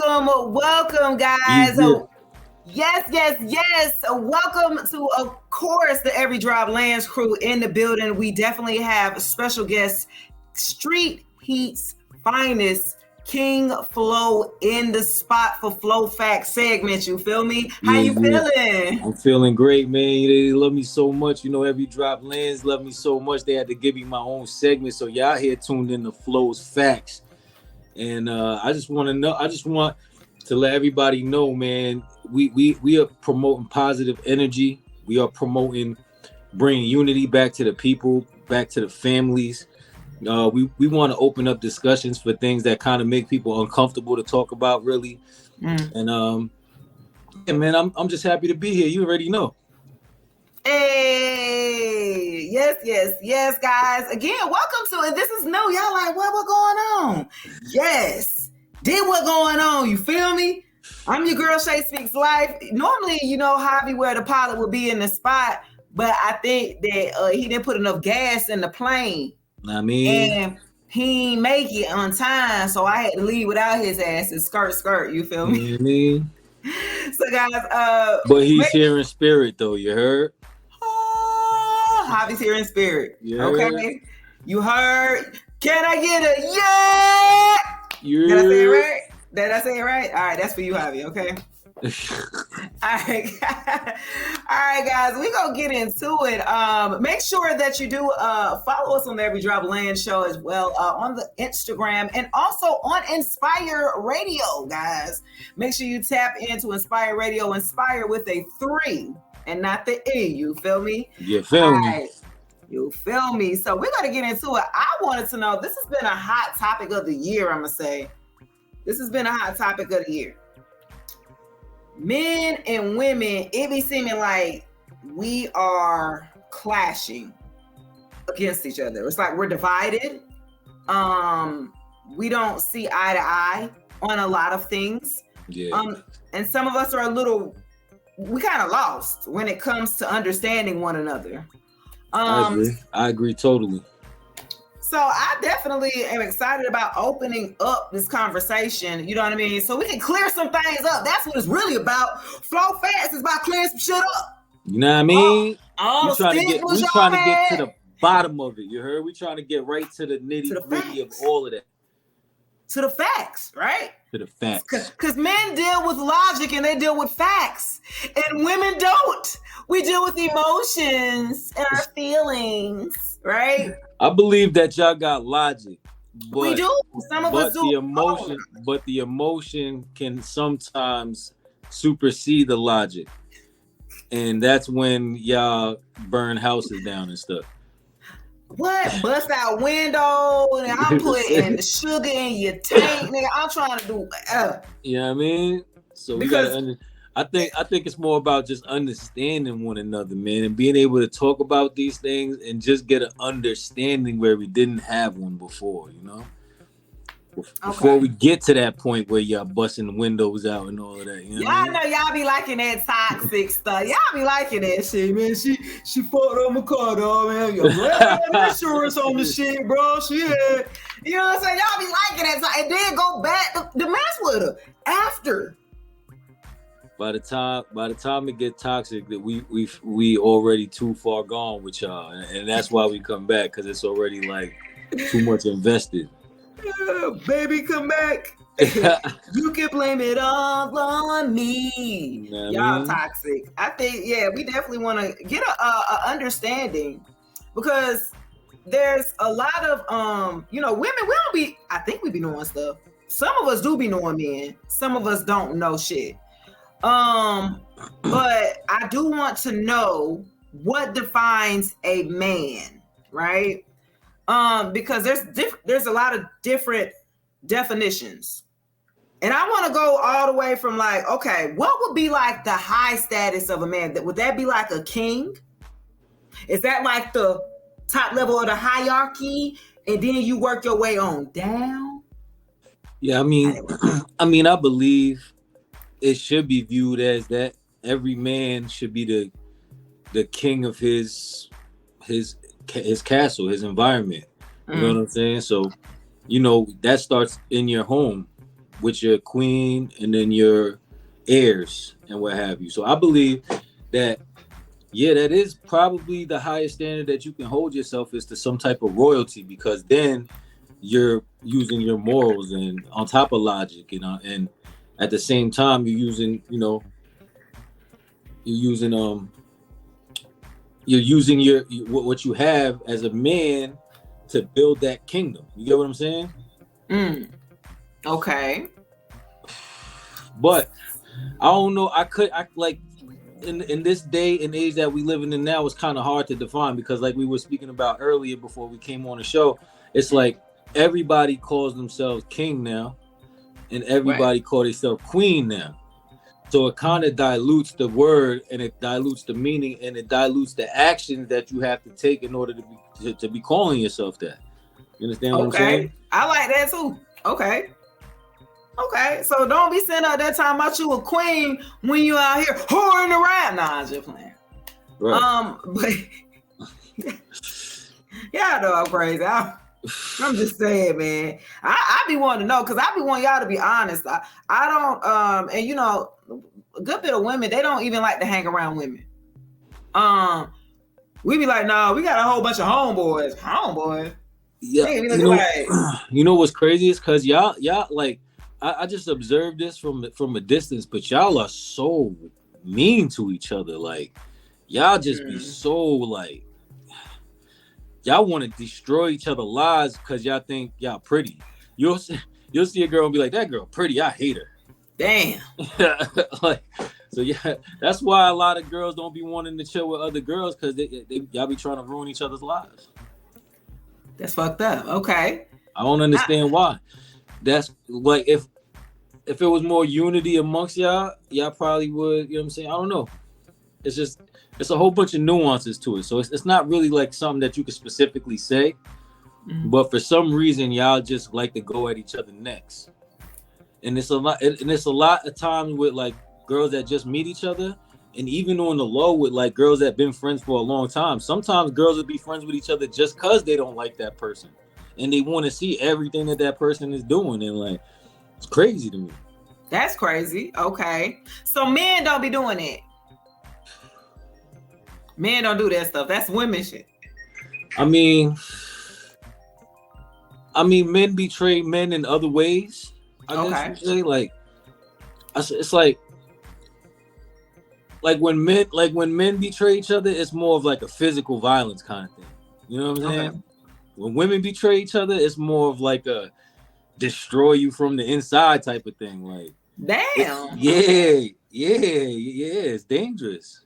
welcome, guys. Yes. Welcome to, of course, the Every Drop Lands crew in the building. We definitely have special guest, Street Heat's finest, King Flo, in the spot for Flow Facts segment. You feel me? How you feeling? I'm feeling great, man. They love me so much. Every Drop Lands love me so much. They had to give me my own segment. So y'all here tuned in to Flow's Facts. And I just want to let everybody know, man, we are promoting positive energy. We are promoting bringing unity back to the people, back to the families. We want to open up discussions for things that kind of make people uncomfortable to talk about, really. And yeah, man, I'm just happy to be here. You already know. Hey, yes, guys. Again, welcome to it. This is new. Y'all like, what going on? Yes, did what going on? You feel me? I'm your girl, Shay Speaks Life. Normally, Javi where the pilot would be in the spot, but I think that he didn't put enough gas in the plane. And he ain't make it on time, so I had to leave without his ass and skirt. You feel me? So guys, but he's here in spirit, though. You heard? Javi's here in spirit. Yeah. Okay, you heard? Can I get a yeah? Yeah. Did I say it right? Did I say it right? All right, that's for you, Javi. Okay. All right, guys, we're gonna get into it. Make sure that you do follow us on the Every Drop Land show as well, on the Instagram and also on Inspire Radio, guys. Make sure you tap into Inspire Radio, Inspire with a 3 and not the E. You feel me? You feel me? You feel me? So we're gonna get into it. I wanted to know, this has been a hot topic of the year. I'm gonna say this has been a hot topic of the year. Men and women, it be seeming like we are clashing against each other. It's like we're divided. We don't see eye to eye on a lot of things. Yeah. And some of us are we kind of lost when it comes to understanding one another. I agree totally. So I definitely am excited about opening up this conversation. You know what I mean? So we can clear some things up. That's what it's really about. Flow Fast is about clearing some shit up. You know what I mean? We trying to get to the bottom of it. You heard? We trying to get right to the nitty-gritty of all of that. To the facts, right? To the facts. Because men deal with logic and they deal with facts. And women don't. We deal with emotions and our feelings, right? I believe that y'all got logic. But, we do. Some of us do. But the emotion can sometimes supersede the logic. And that's when y'all burn houses down and stuff. What? Bust out window and I'm putting sugar in your tank, nigga. I'm trying to do You know what I mean? So we gotta I think it's more about just understanding one another, man, and being able to talk about these things and just get an understanding where we didn't have one before, Before we get to that point where y'all busting the windows out and all of that. Y'all know y'all be liking that toxic stuff. Y'all be liking that shit, man. She fucked up my car, dog, man. Yo, insurance on the shit, bro. She had, you know what I'm saying? Y'all be liking that, and then go back to mess with her after. By the time it get toxic, that we already too far gone with y'all, and that's why we come back, because it's already like too much invested. Baby, come back. You can blame it all on me. Y'all toxic. I think, we definitely want to get a understanding, because there's a lot of women. We don't be. I think we be knowing stuff. Some of us do be knowing men. Some of us don't know shit. But I do want to know what defines a man, right? Because there's a lot of different definitions. And I want to go all the way from like, okay, what would be like the high status of a man? Would that be like a king? Is that like the top level of the hierarchy? And then you work your way on down? Yeah, I believe it should be viewed as that. Every man should be the king of his castle, his environment. You know what I'm saying? So, that starts in your home. with your queen and then your heirs and what have you. So I believe that that is probably the highest standard that you can hold yourself is to some type of royalty, because then you're using your morals and on top of logic, and at the same time you're using you're using what you have as a man to build that kingdom. You get what I'm saying? Okay. But I don't know. I like in this day and age that we living in now, it's kind of hard to define, because like we were speaking about earlier before we came on the show, it's like everybody calls themselves king now, and everybody calls themselves queen now. So it kind of dilutes the word, and it dilutes the meaning, and it dilutes the actions that you have to take in order to be calling yourself that. You understand what I'm saying? I like that too. Okay. So don't be sitting out there talking about you a queen when you out here whoring around. Nah, I'm just playing. Right. But yeah, I know I'm crazy. I'm just saying, man. I be wanting to know, because I be wanting y'all to be honest. I don't and a good bit of women, they don't even like to hang around women. We be like, no, we got a whole bunch of homeboys. Yeah, you know what's crazy is because y'all like I just observed this from a distance, but y'all are so mean to each other. Like y'all just be so like y'all want to destroy each other's lives because y'all think y'all pretty. You'll see a girl and be like, that girl pretty, I hate her. Damn. Like, so yeah, that's why a lot of girls don't be wanting to chill with other girls, because y'all be trying to ruin each other's lives. That's fucked up. Okay. I don't understand why. That's like if it was more unity amongst y'all probably would, you know what I'm saying? I don't know. It's a whole bunch of nuances to it. So it's not really like something that you could specifically say. Mm-hmm. But for some reason, y'all just like to go at each other necks. And it's a lot of times with like girls that just meet each other, and even on the low with like girls that been friends for a long time. Sometimes girls will be friends with each other just because they don't like that person, and they want to see everything that person is doing, and like it's crazy to me. That's crazy. Okay, so men don't be doing it. Men don't do that stuff. That's women shit. I mean, men betray men in other ways. I guess you say, like, it's like when men betray each other, it's more of like a physical violence kind of thing. You know what I'm saying? When women betray each other, it's more of like a destroy you from the inside type of thing. Like, damn. Yeah. It's dangerous.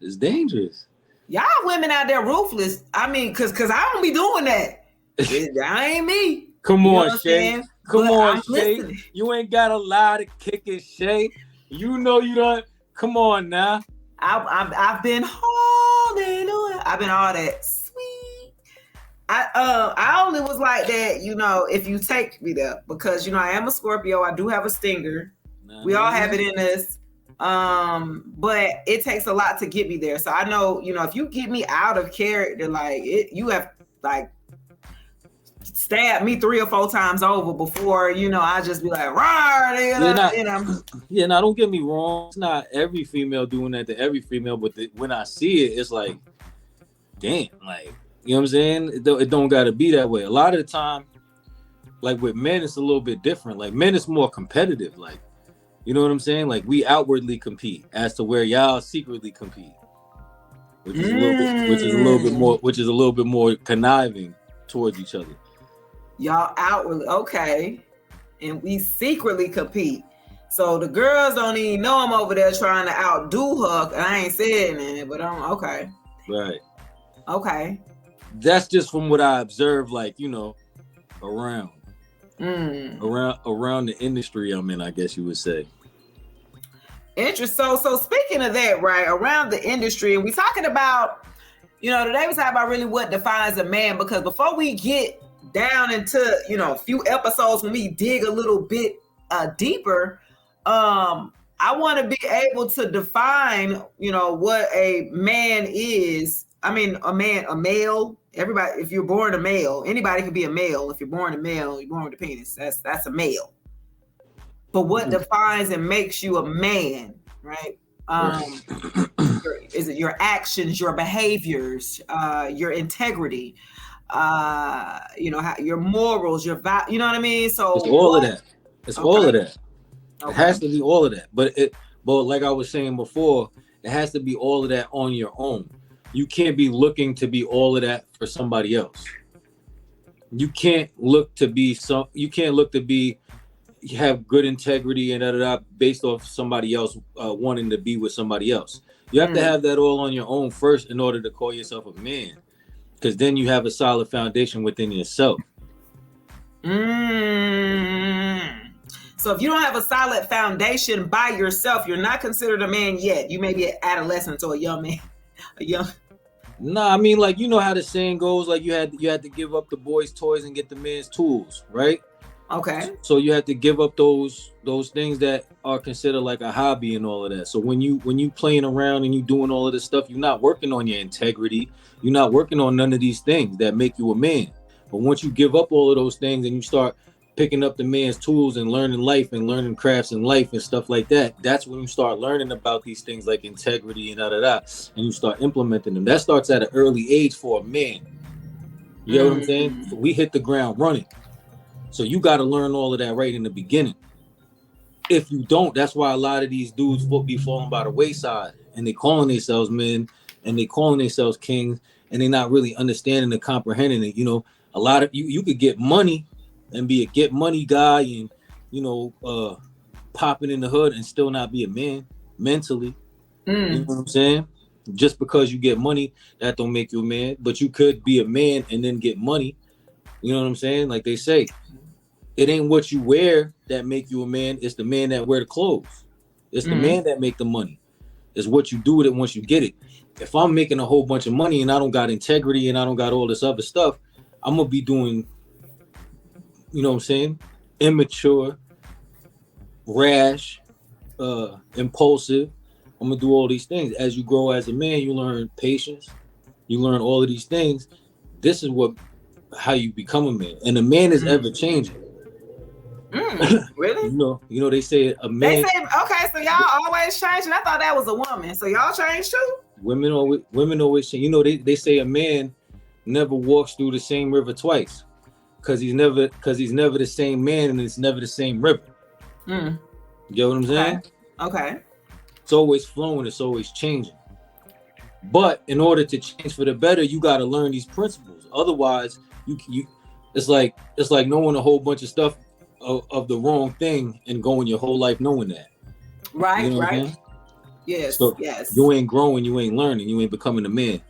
Y'all women out there ruthless. I mean, cause I don't be doing that. I ain't me. Come on, Shay. Come on, Shay. You ain't got a lie to kick it, Shay. You know you don't. Come on now. I've been hallelujah. I've been all that sweet. I only was like that, if you take me there, because I am a Scorpio. I do have a stinger. We all have it in us. But it takes a lot to get me there. So I know, if you get me out of character, like you have like stabbed me 3 or 4 times over before, I just be like, rah, Yeah, now don't get me wrong. It's not every female doing that to every female, but when I see it, it's like, damn, like, you know what I'm saying? It don't gotta be that way. A lot of the time, like with men, it's a little bit different. Like men, it's more competitive. Like, you know what I'm saying? Like we outwardly compete, as to where y'all secretly compete, which is a little bit more conniving towards each other. Y'all outwardly, okay, and we secretly compete. So the girls don't even know I'm over there trying to outdo her. And I ain't saying it, but I'm okay. Right. Okay. That's just from what I observed, like, around the industry I'm in, I guess you would say. Interesting. So speaking of that, right, around the industry, and we talking about, today we talking about really what defines a man, because before we get down into, a few episodes when we dig a little bit deeper, I want to be able to define, what a man is. I mean, a male. Everybody, if you're born a male, anybody can be a male. If you're born a male, you're born with a penis. That's a male. But what defines and makes you a man, right? Right. Is it your actions, your behaviors, your integrity, your morals, you know what I mean? It's So all of what? that. It's all Okay. of that. It Okay. has to be all of that. But like I was saying before, it has to be all of that on your own. You can't be looking to be all of that for somebody else. You can't look to be have good integrity and based off somebody else wanting to be with somebody else. You have to have that all on your own first in order to call yourself a man, because then you have a solid foundation within yourself. So if you don't have a solid foundation by yourself, you're not considered a man yet. You may be an adolescent or a young man. Nah, I mean, like, you know how the saying goes, like you had to give up the boys' toys and get the man's tools, right? Okay. So you have to give up those things that are considered like a hobby and all of that. So when you playing around and you doing all of this stuff, you're not working on your integrity. You're not working on none of these things that make you a man. But once you give up all of those things and you start picking up the man's tools and learning life and learning crafts in life and stuff like that, that's when you start learning about these things like integrity and and you start implementing them. That starts at an early age for a man. You know what I'm saying? So we hit the ground running. So you got to learn all of that right in the beginning. If you don't, that's why a lot of these dudes be falling by the wayside, and they calling themselves men and they calling themselves kings, and they're not really understanding and comprehending it. You know, a lot of you could get money and be a get money guy and, popping in the hood and still not be a man mentally. You know what I'm saying? Just because you get money, that don't make you a man. But you could be a man and then get money. You know what I'm saying? Like they say, it ain't what you wear that make you a man. It's the man that wear the clothes. It's the man that make the money. It's what you do with it once you get it. If I'm making a whole bunch of money and I don't got integrity and I don't got all this other stuff, I'm going to be doing, you know what I'm saying, immature, rash, impulsive. I'm going to do all these things. As you grow as a man, you learn patience. You learn all of these things. This is how you become a man. And a man is ever changing. Really? You know, they say a man. They say, okay, so y'all always changing. I thought that was a woman. So y'all change too? Women always change. You know, they say a man never walks through the same river twice, because he's never the same man and it's never the same river. You get what I'm saying? Okay. It's always flowing. It's always changing. But in order to change for the better, you got to learn these principles. Otherwise, you it's like knowing a whole bunch of stuff of the wrong thing and going your whole life knowing that. Right, you know right. Yes, so yes. You ain't growing, you ain't learning, you ain't becoming a man.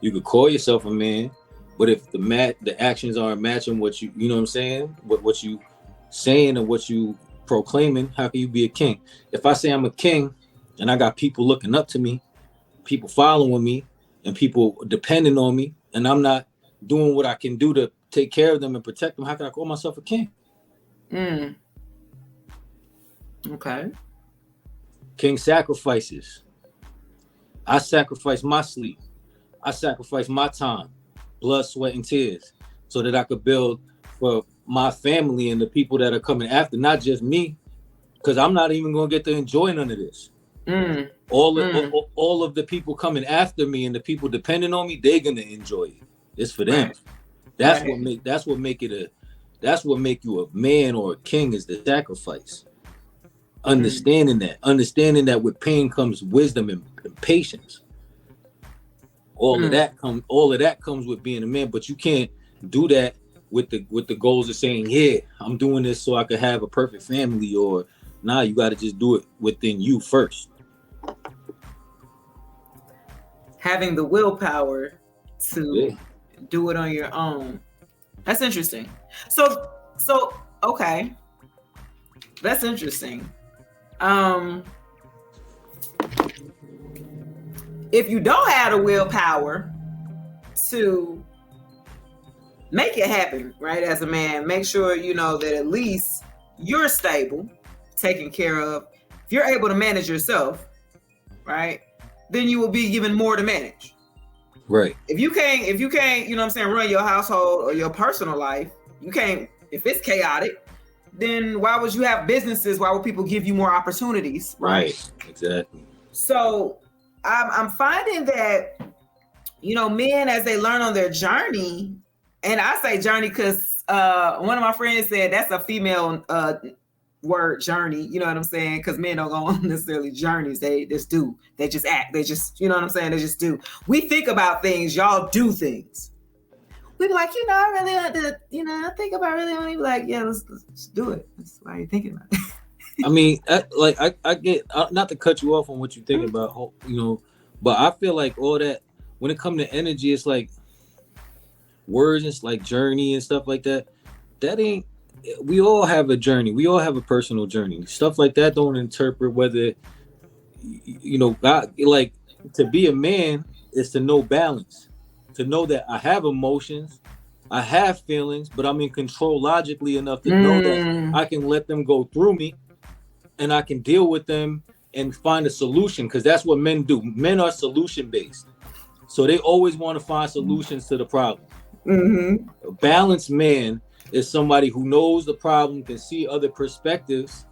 You could call yourself a man, but if the actions aren't matching what you know what I'm saying, what you saying and what you proclaiming, how can you be a king? If I say I'm a king and I got people looking up to me, people following me, and people depending on me, and I'm not doing what I can do to take care of them and protect them, how can I call myself a king? Okay. King sacrifices. I sacrifice my sleep. I sacrifice my time, blood, sweat, and tears, so that I could build for my family and the people that are coming after, not just me, because I'm not even going to get to enjoy none of this. All of the people coming after me and the people depending on me, they're going to enjoy it. It's for them. Right. That's what make you a man or a king, is the sacrifice. Understanding that with pain comes wisdom and patience. All of that comes with being a man, but you can't do that with the goals of saying, yeah, I'm doing this so I could have a perfect family, or nah, you got to just do it within you first. Having the willpower to do it on your own. That's interesting. So okay. That's interesting. If you don't have the willpower to make it happen, right, as a man, make sure you know that at least you're stable, taken care of. If you're able to manage yourself, right, then you will be given more to manage. Right. If you can't, you know what I'm saying, run your household or your personal life, you can't, if it's chaotic, then why would you have businesses? Why would people give you more opportunities? Right. Exactly. So I'm finding that, you know, men, as they learn on their journey, and I say journey because one of my friends said that's a female word, journey. You know what I'm saying? Because men don't go on necessarily journeys. They just do. They just act. They just, you know what I'm saying? They just do. We think about things. Y'all do things. We be like, you know, I really want to, you know, I think about really want to be like, yeah, let's do it. That's why you're thinking about it. I mean, I get, not to cut you off on what you're thinking about, you know, but I feel like all that, when it comes to energy, it's like words, it's like journey and stuff like that. That ain't, we all have a journey. We all have a personal journey. Stuff like that don't interpret whether, you know, God, like, to be a man is to know balance, to know that I have emotions, I have feelings, but I'm in control logically enough to know that I can let them go through me and I can deal with them and find a solution, because that's what men do. Men are solution based. So they always want to find solutions to the problem. A balanced man is somebody who knows the problem, can see other perspectives,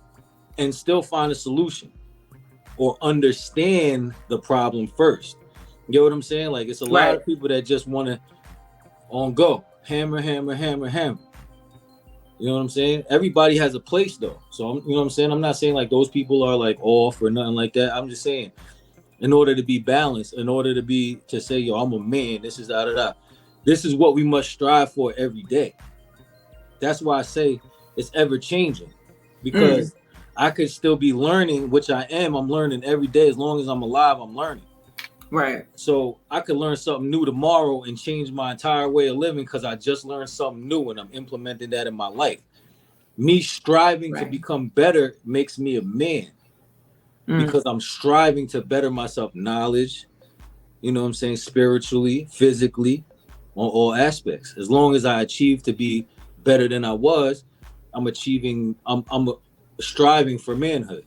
and still find a solution or understand the problem first. You know what I'm saying? Like, it's a lot of people that just want to on go, hammer. You know what I'm saying? Everybody has a place though. So, you know what I'm saying? I'm not saying like those people are like off or nothing like that. I'm just saying, in order to be balanced, in order to say, yo, I'm a man, this is this is what we must strive for every day. That's why I say it's ever changing, because I could still be learning, which I am. I'm learning every day. As long as I'm alive, I'm learning. Right. So I could learn something new tomorrow and change my entire way of living because I just learned something new and I'm implementing that in my life. Me striving to become better makes me a man, because I'm striving to better myself, knowledge, you know what I'm saying, spiritually, physically, on all aspects. As long as I achieve to be better than I was, I'm striving for manhood.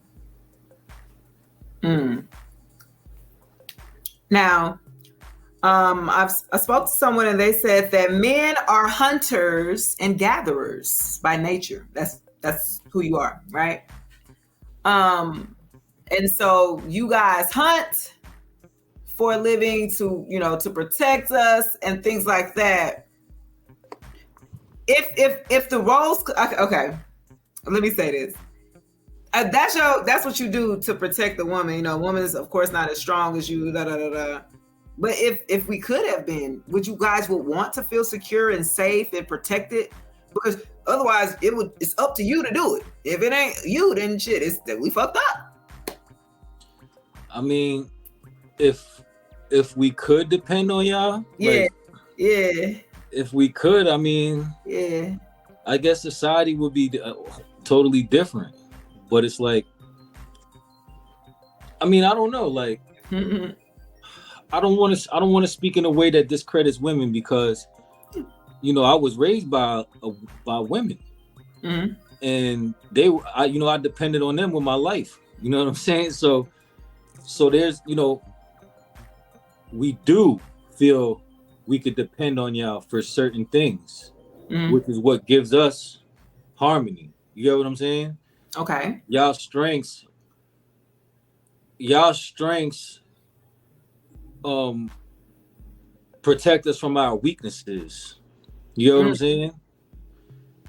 Now, I spoke to someone and they said that men are hunters and gatherers by nature. That's who you are, right? And so you guys hunt for a living to, you know, to protect us and things like that. If the roles, okay, let me say this. That's what you do to protect the woman. You know, a woman is of course not as strong as you. But if we could have been, would you guys would want to feel secure and safe and protected? Because otherwise, it's up to you to do it. If it ain't you, then shit, it's that we fucked up. I mean, if we could depend on y'all, if we could, I mean, I guess society would be totally different. But it's like, I mean, I don't know. Like, I don't want to speak in a way that discredits women, because, you know, I was raised by women, and I depended on them with my life. You know what I'm saying? So there's, you know, we do feel we could depend on y'all for certain things, which is what gives us harmony. You get what I'm saying? Okay. Y'all strengths protect us from our weaknesses. You know what I'm saying?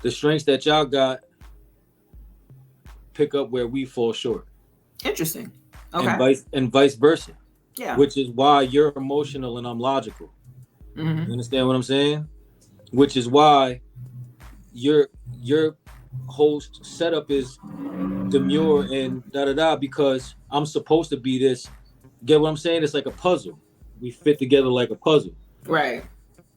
The strengths that y'all got pick up where we fall short. Interesting. Okay. And vice versa. Yeah. Which is why you're emotional and I'm logical. You understand what I'm saying? Which is why your whole setup is demure and because I'm supposed to be this. Get what I'm saying? It's like a puzzle. We fit together like a puzzle. Right.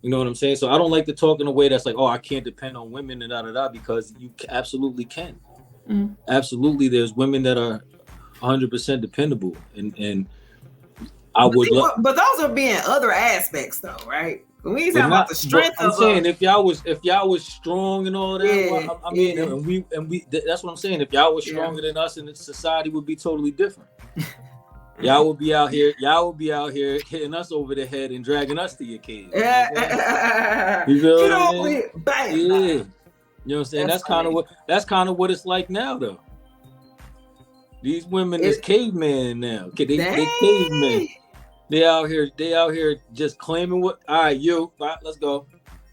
You know what I'm saying? So I don't like to talk in a way that's like, oh, I can't depend on women and because you absolutely can. Absolutely, there's women that are 100% dependable, and I would. But those are being other aspects, though, right? When we talking about the strength I'm saying if y'all was strong and all that, I mean, and we that's what I'm saying. If y'all was stronger than us, and society would be totally different. Y'all would be out here hitting us over the head and dragging us to your cage. You feel what I mean? Bang. Yeah. You know what I'm saying? That's kind of what it's like now, though. These women is cavemen now. Okay, they cavemen. They out here just claiming what. All right, let's go.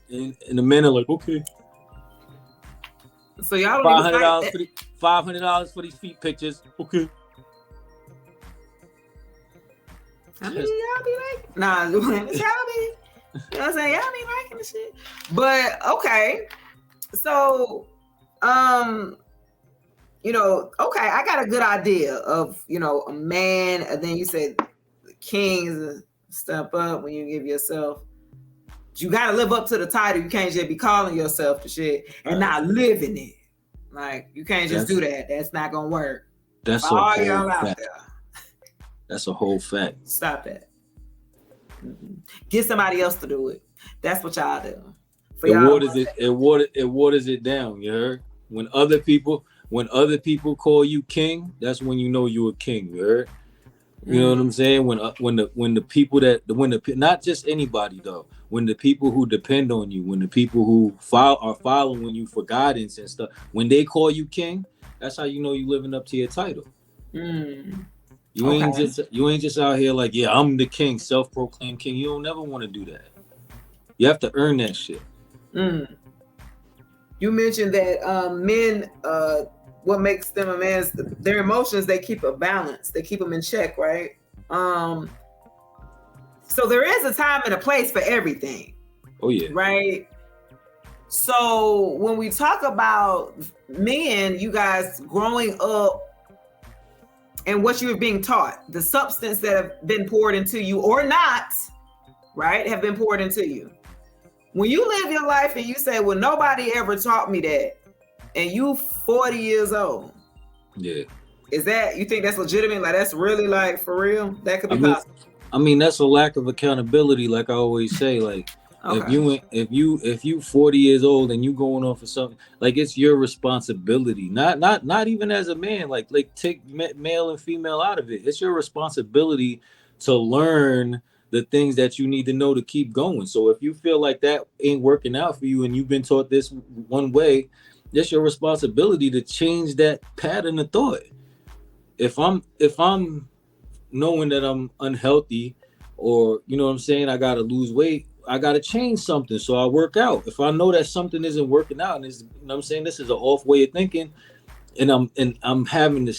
And the men are like, okay. So y'all don't $500 for these feet pictures. Okay. I mean, y'all be like, nah, y'all be, you know what I'm saying? Y'all be liking the shit. But okay. So, you know, okay, I got a good idea of, you know, a man, and then you said the kings step up when you give yourself. You got to live up to the title. You can't just be calling yourself the shit and not living it. Like, you can't just do that. That's not going to work. That's all y'all out there. That's a whole fact. Stop that. Mm-hmm. Get somebody else to do it. That's what y'all do. It waters it down, you heard? When other people call you king, that's when you know you a king, you heard? You know what I'm saying? When the people not just anybody though, when the people who depend on you, when the people who are following you for guidance and stuff, when they call you king, that's how you know you living up to your title. You ain't just out here like, yeah, I'm the king, self-proclaimed king. You don't never want to do that. You have to earn that shit. You mentioned that men, what makes them a man is their emotions. They keep a balance. They keep them in check, right? So there is a time and a place for everything. Oh yeah. Right. So when we talk about men, you guys growing up and what you're being taught, the substance that have been poured into you or not, right, have been poured into you. When you live your life and you say, well, nobody ever taught me that, and you 40 years old. Yeah. Is that, you think that's legitimate? Like, that's really like for real? That could be possible. I mean, that's a lack of accountability, like I always say. Like, okay. if you 40 years old and you going on for something, like, it's your responsibility. Not even as a man. Like take male and female out of it. It's your responsibility to learn the things that you need to know to keep going. So if you feel like that ain't working out for you and you've been taught this one way, it's your responsibility to change that pattern of thought. If I'm knowing that I'm unhealthy, or you know what I'm saying, I gotta lose weight, I gotta change something, so I work out. If I know that something isn't working out, and you know what I'm saying, this is an off way of thinking, and I'm having the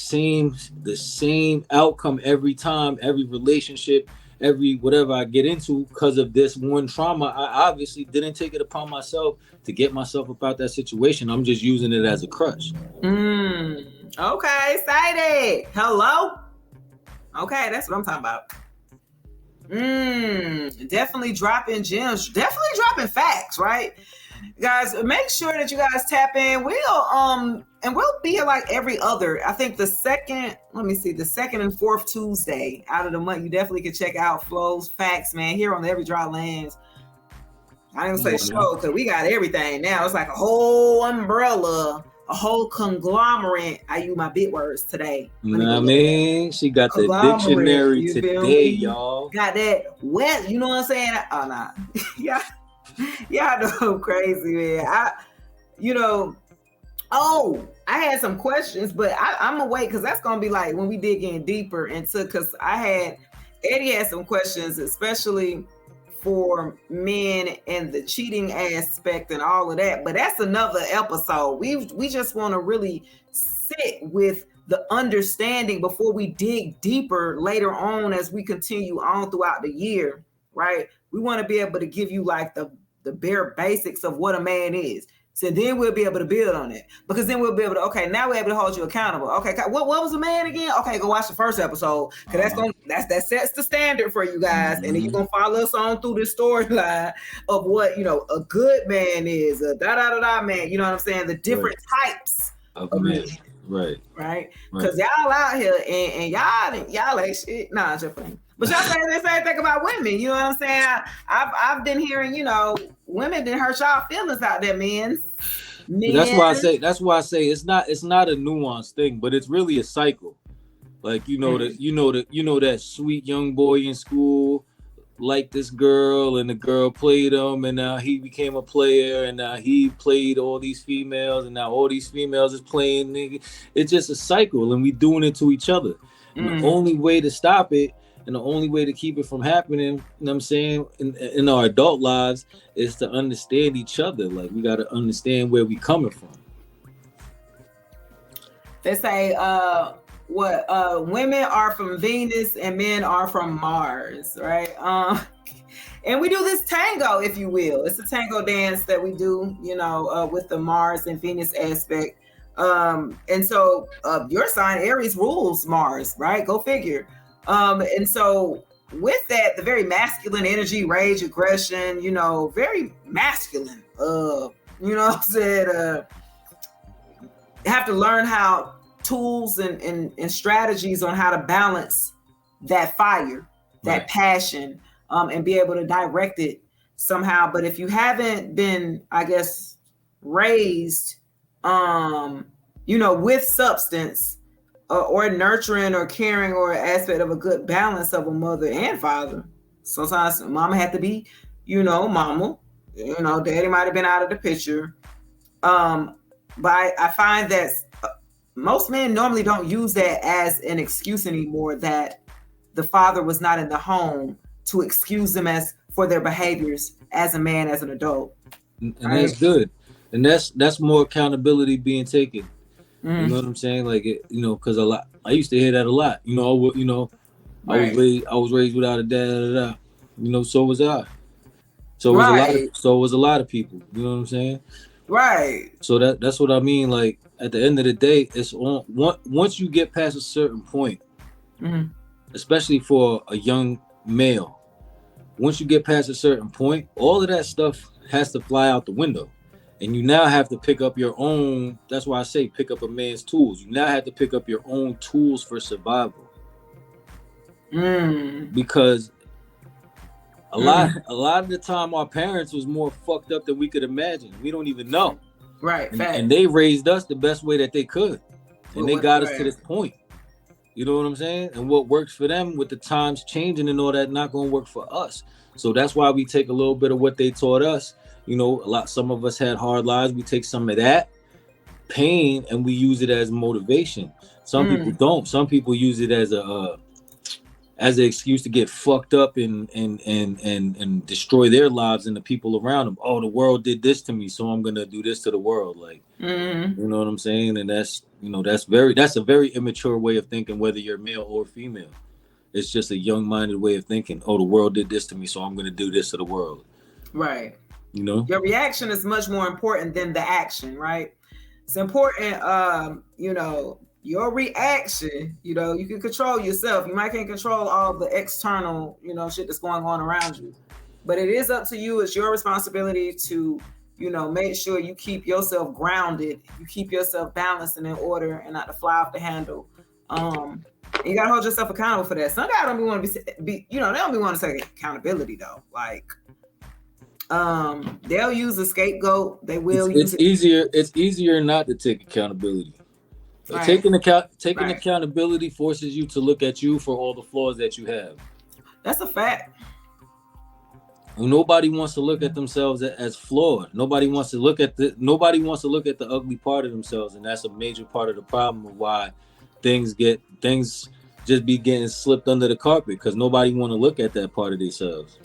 same outcome every time, every relationship, every whatever I get into, because of this one trauma, I obviously didn't take it upon myself to get myself about that situation. I'm just using it as a crutch. Okay, excited. Hello. Okay, that's what I'm talking about. Definitely dropping gems, definitely dropping facts, right? Guys, make sure that you guys tap in. We'll be here like every other, I think the second and fourth Tuesday out of the month. You definitely can check out F.L.O'S Facts, man, here on the Every Dry Lands. I didn't say show because we got everything now. It's like a whole umbrella, a whole conglomerate. I use my big words today. I mean, she got the dictionary today, y'all. Got that wet, you know what I'm saying? Oh, nah. Yeah. Y'all know I'm crazy, man. I had some questions, but I'm gonna wait because that's gonna be like when we dig in deeper into, because Eddie had some questions, especially for men and the cheating aspect and all of that. But that's another episode. We just want to really sit with the understanding before we dig deeper later on as we continue on throughout the year, right? We want to be able to give you like the bare basics of what a man is. So then we'll be able to build on it, because then we'll be able to, okay, now we're able to hold you accountable. Okay, what was a man again? Okay, go watch the first episode, because that sets the standard for you guys, and then you're gonna follow us on through this storyline of what, you know, a good man is, a man. You know what I'm saying? The different types of men. Right. Because y'all out here and y'all ain't shit. Nah, just playing. But y'all saying the same thing about women. You know what I'm saying? I've been hearing, you know, women didn't hurt y'all feelings out there, men. That's why I say it's not a nuanced thing, but it's really a cycle. Like, that sweet young boy in school, liked this girl, and the girl played him, and now he became a player, and now he played all these females, and now all these females is playing nigga. It's just a cycle, and we doing it to each other. And the only way to stop it, and the only way to keep it from happening, you know what I'm saying, in our adult lives, is to understand each other. Like, we got to understand where we coming from. They say, women are from Venus and men are from Mars, right? And we do this tango, if you will. It's a tango dance that we do, you know, with the Mars and Venus aspect. And so your sign, Aries, rules Mars, right? Go figure. And so with that, the very masculine energy, rage, aggression, you know, very masculine, you know what I'm saying? Have to learn how tools and strategies on how to balance that fire, that passion, and be able to direct it somehow. But if you haven't been, I guess, raised, you know, with substance or nurturing or caring or aspect of a good balance of a mother and father, sometimes mama had to be, you know, mama, you know, daddy might have been out of the picture. But I find that most men normally don't use that as an excuse anymore, that the father was not in the home, to excuse them as for their behaviors as a man, as an adult. And that's good. And that's more accountability being taken. You know what I'm saying? Like, you know, because I used to hear that a lot. You know, I was raised without a dad. You know, so was I. So was a lot of people. You know what I'm saying? Right. So that's what I mean. Like, at the end of the day, it's on once you get past a certain point, especially for a young male, once you get past a certain point, all of that stuff has to fly out the window. And you now have to pick up your own. That's why I say pick up a man's tools. You now have to pick up your own tools for survival. Because a lot of the time, our parents was more fucked up than we could imagine. We don't even know. Right. And they raised us the best way that they could. And they got us to this point. You know what I'm saying? And what works for them with the times changing and all that, not going to work for us. So that's why we take a little bit of what they taught us. You know, some of us had hard lives. We take some of that pain and we use it as motivation. Some people don't. Some people use it as an excuse to get fucked up and destroy their lives and the people around them. Oh, the world did this to me, so I'm gonna do this to the world. Like, you know what I'm saying? And that's a very immature way of thinking, whether you're male or female. It's just a young-minded way of thinking. Oh, the world did this to me, so I'm gonna do this to the world. Right. You know, your reaction is much more important than the action, right? It's important, you know, your reaction, you know, you can control yourself. You might can't control all the external, you know, shit that's going on around you. But it is up to you. It's your responsibility to, you know, make sure you keep yourself grounded, you keep yourself balanced and in order and not to fly off the handle. You gotta hold yourself accountable for that. Some guys don't want to be, you know, they don't want to take accountability though. Like, they'll use a scapegoat. They will use it. It's easier not to take accountability. Right. Taking accountability forces you to look at you for all the flaws that you have. That's a fact. Nobody wants to look at themselves as flawed. Nobody wants to look at the ugly part of themselves, and that's a major part of the problem of why things just be getting slipped under the carpet, because nobody want to look at that part of themselves.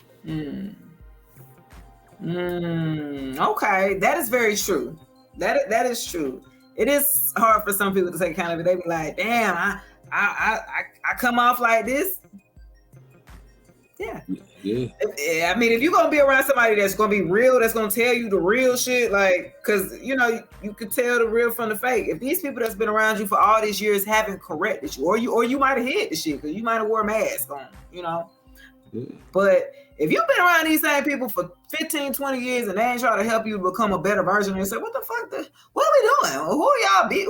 Okay, that is very true. That is true. It is hard for some people to take accountability. They be like, "Damn, I come off like this." Yeah. I mean, if you're gonna be around somebody that's gonna be real, that's gonna tell you the real shit, like, because you know you could tell the real from the fake. If these people that's been around you for all these years haven't corrected you, or you might have hid the shit because you might have wore a mask on, you know. But if you've been around these same people for 15, 20 years and they ain't trying to help you become a better version of yourself, what the fuck? What are we doing? Who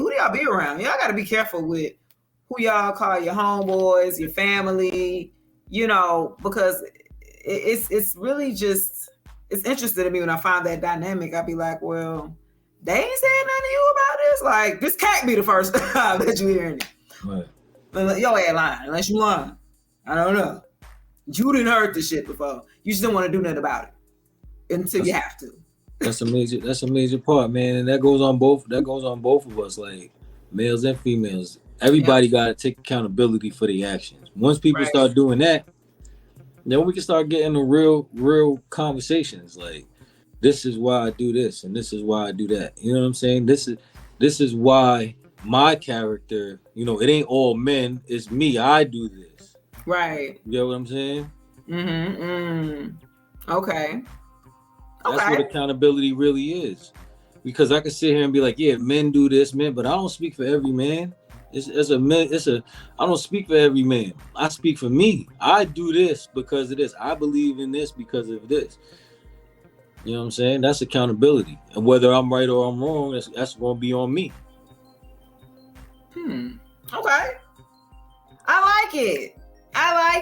do y'all be around? Y'all got to be careful with who y'all call your homeboys, your family, you know, because it's really just, it's interesting to me when I find that dynamic. I'd be like, well, they ain't saying nothing to you about this. Like, this can't be the first time that you hearing it. Right. Your ass lying, unless you lying. I don't know. You didn't heard this shit before. You just don't want to do nothing about it until you have to. That's a major part, man. And that goes on both of us, like males and females. Everybody gotta take accountability for their actions. Once people start doing that, then we can start getting the real conversations. Like, this is why I do this and this is why I do that. You know what I'm saying? This is why my character, you know, it ain't all men, it's me. I do this. Right. You know what I'm saying? Okay. That's what accountability really is. Because I can sit here and be like, yeah, men do this, men, but I don't speak for every man. I don't speak for every man. I speak for me. I do this because of this. I believe in this because of this. You know what I'm saying? That's accountability. And whether I'm right or I'm wrong, that's going to be on me. Okay. I like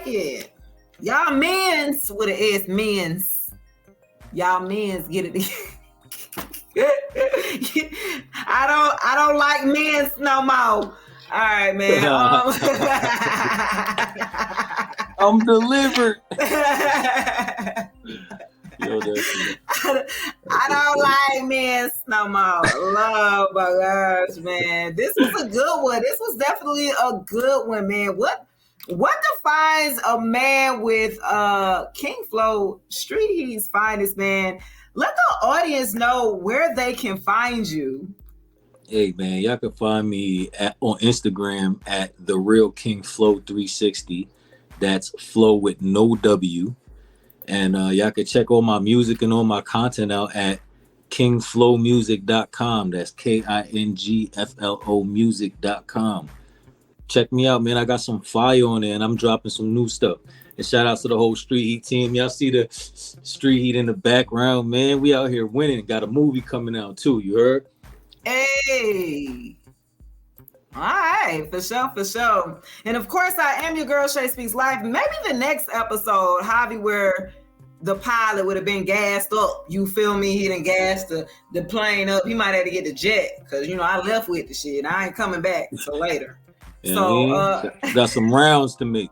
it. Y'all men's with an S, men's. Y'all men's get it. I don't like men's no more. All right, man. I'm delivered. Yo, I don't like men's no more. Oh my gosh, man. This was a good one. This was definitely a good one, man. What defines a man with King Flo Street Heat's finest, man? Let the audience know where they can find you. Hey, man, y'all can find me on Instagram at The Real King Flo 360. That's Flo with no W. And y'all can check all my music and all my content out at kingflomusic.com. That's KINGFLO music.com. Check me out, man. I got some fire on there and I'm dropping some new stuff. And shout out to the whole Street Heat team. Y'all see the Street Heat in the background, man. We out here winning. Got a movie coming out too. You heard? Hey. All right, for sure. And of course, I am your girl, Shay Speaks Live. Maybe the next episode, Javi, where the pilot would have been gassed up. You feel me? He done gassed the plane up. He might have to get the jet because, you know, I left with the shit. I ain't coming back until later. Yeah, so got some rounds to make.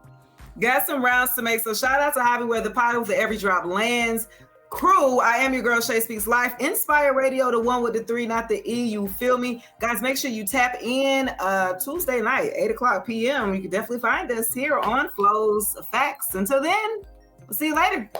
So shout out to Javi, where the pilot with the Every Drop lands. Crew, I am your girl, Shay Speaks Life. Inspire Radio, the one with the 3, not the E. You feel me? Guys, make sure you tap in Tuesday night, 8:00 p.m. You can definitely find us here on Flo's Facts. Until then, we'll see you later.